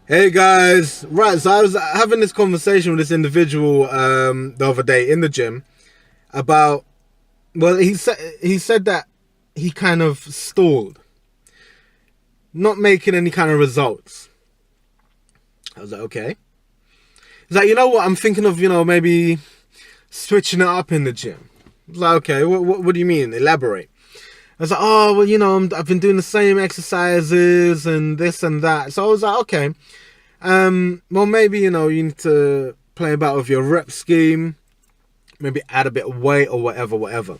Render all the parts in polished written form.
Hey guys, right, so I was having this conversation with this individual the other day in the gym about, well, he said that he kind of stalled, not making any kind of results. I was like, okay. He's like, you know what, I'm thinking of, maybe switching it up in the gym. I was like, okay, what do you mean? Elaborate. I was like, oh, well, I've been doing the same exercises and this and that. So I was like, okay. Well, maybe, you need to play about with your rep scheme, maybe add a bit of weight or whatever.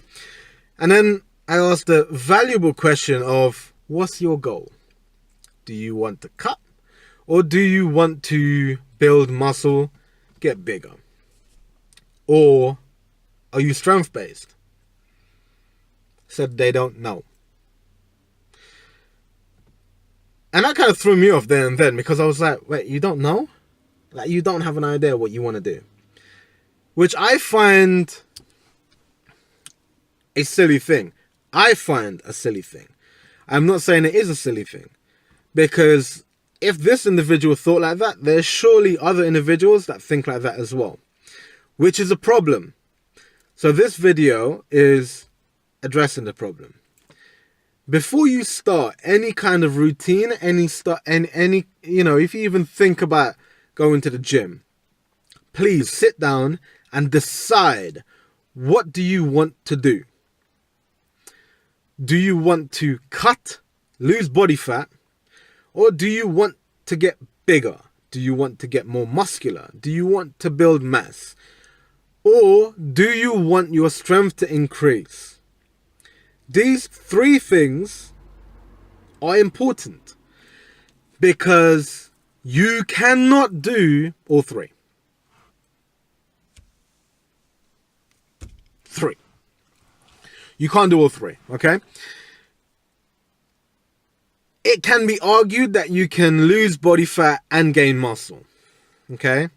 And then I asked the valuable question of, what's your goal? Do you want to cut? Or do you want to build muscle, get bigger? Or are you strength-based? Said they don't know. And that kind of threw me off there and then, because I was like, wait, you don't know? Like, you don't have an idea what you want to do. Which I find a silly thing. I find a silly thing. I'm not saying it is a silly thing. Because if this individual thought like that, there's surely other individuals that think like that as well. Which is a problem. So this video is addressing the problem. Before you start any kind of routine, if you even think about going to the gym, please sit down and decide, what do you want to do? Do you want to cut, lose body fat, or do you want to get bigger? Do you want to get more muscular? Do you want to build mass? Or do you want your strength to increase? These three things are important because you cannot do all three. You can't do all three, okay? It can be argued that you can lose body fat and gain muscle, okay?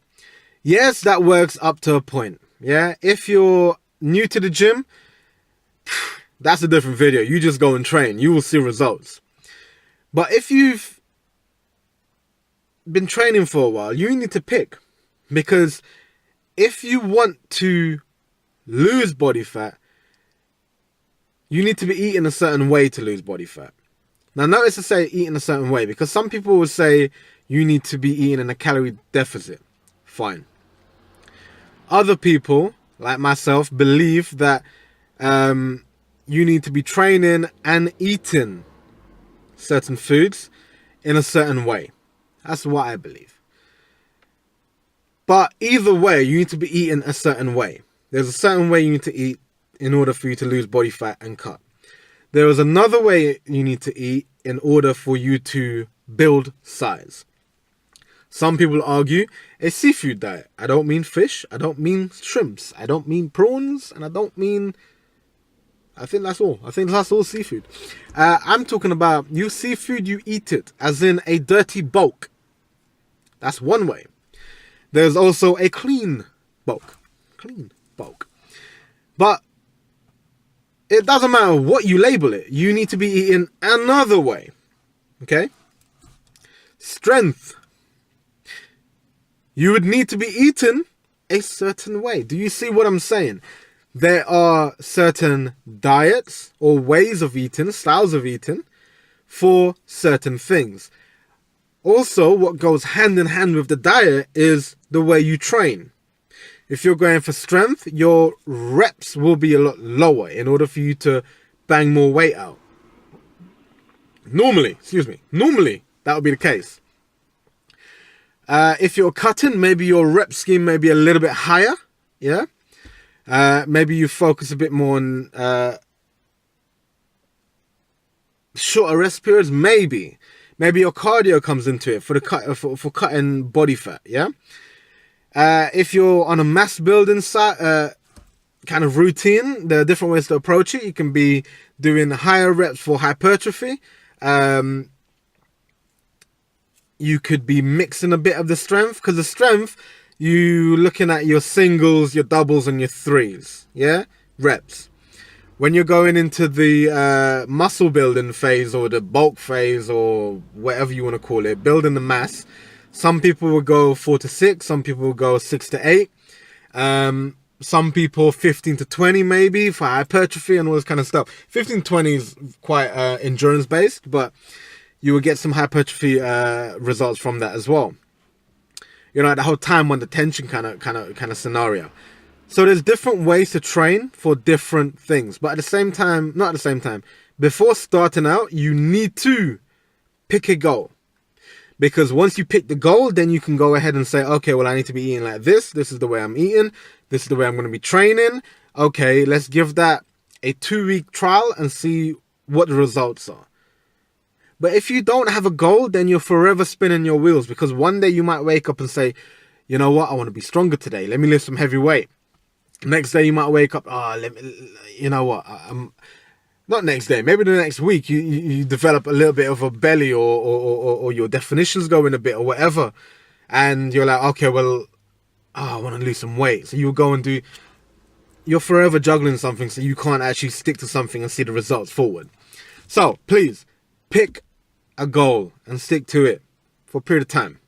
Yes, that works up to a point, yeah? If you're new to the gym, that's a different video. You just go and train. You will see results. But if you've been training for a while, you need to pick. Because if you want to lose body fat, you need to be eating a certain way to lose body fat. Now, notice I say eating a certain way, because some people will say you need to be eating in a calorie deficit. Fine. Other people, like myself, believe that you need to be training and eating certain foods in a certain way. That's what I believe. But either way, you need to be eating a certain way. There's a certain way you need to eat in order for you to lose body fat and cut. There is another way you need to eat in order for you to build size. Some people argue a seafood diet. I don't mean fish. I don't mean shrimps. I don't mean prawns. And I don't mean... I think that's all. I think that's all seafood. I'm talking about you seafood, you eat it, as in a dirty bulk. That's one way. There's also a clean bulk. But it doesn't matter what you label it. You need to be eating another way. Okay? Strength. You would need to be eating a certain way. Do you see what I'm saying? There are certain diets or ways of eating, styles of eating for certain things. Also, what goes hand in hand with the diet is the way you train. If you're going for strength, your reps will be a lot lower in order for you to bang more weight out. Normally, that would be the case. If you're cutting, maybe your rep scheme may be a little bit higher, yeah? Maybe you focus a bit more on shorter rest periods. Maybe your cardio comes into it for the for cutting body fat. Yeah. If you're on a mass building kind of routine, there are different ways to approach it. You can be doing higher reps for hypertrophy. You could be mixing a bit of the strength, because the strength, you looking at your singles, your doubles, and your threes, yeah, reps. When you're going into the muscle building phase or the bulk phase or whatever you want to call it, building the mass, Some people will go 4 to 6. Some people will go 6 to 8. Some people 15 to 20 maybe for hypertrophy and all this kind of stuff. 15 to 20 is quite endurance based, but you will get some hypertrophy results from that as well. You know, the whole time under tension kind of scenario. So there's different ways to train for different things, but at the same time, not at the same time, before starting out, you need to pick a goal. Because once you pick the goal, then you can go ahead and say, okay, well, I need to be eating like this. This is the way I'm eating. This is the way I'm going to be training. Okay, let's give that a 2-week trial and see what the results are. But if you don't have a goal, then you're forever spinning your wheels, because one day you might wake up and say, you know what, I want to be stronger today. Let me lift some heavy weight. Next day you might wake up, you know what, not next day, maybe the next week, you develop a little bit of a belly or your definitions go in a bit or whatever. And you're like, okay, well, I want to lose some weight. So you go and do, you're forever juggling something, so you can't actually stick to something and see the results forward. So please pick a goal and stick to it for a period of time.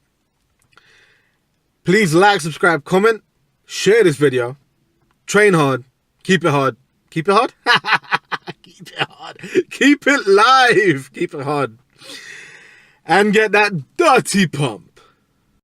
Please like, subscribe, comment, share this video. Train hard. Keep it hard. Keep it hard? Keep it hard. Keep it live. Keep it hard. And get that dirty pump.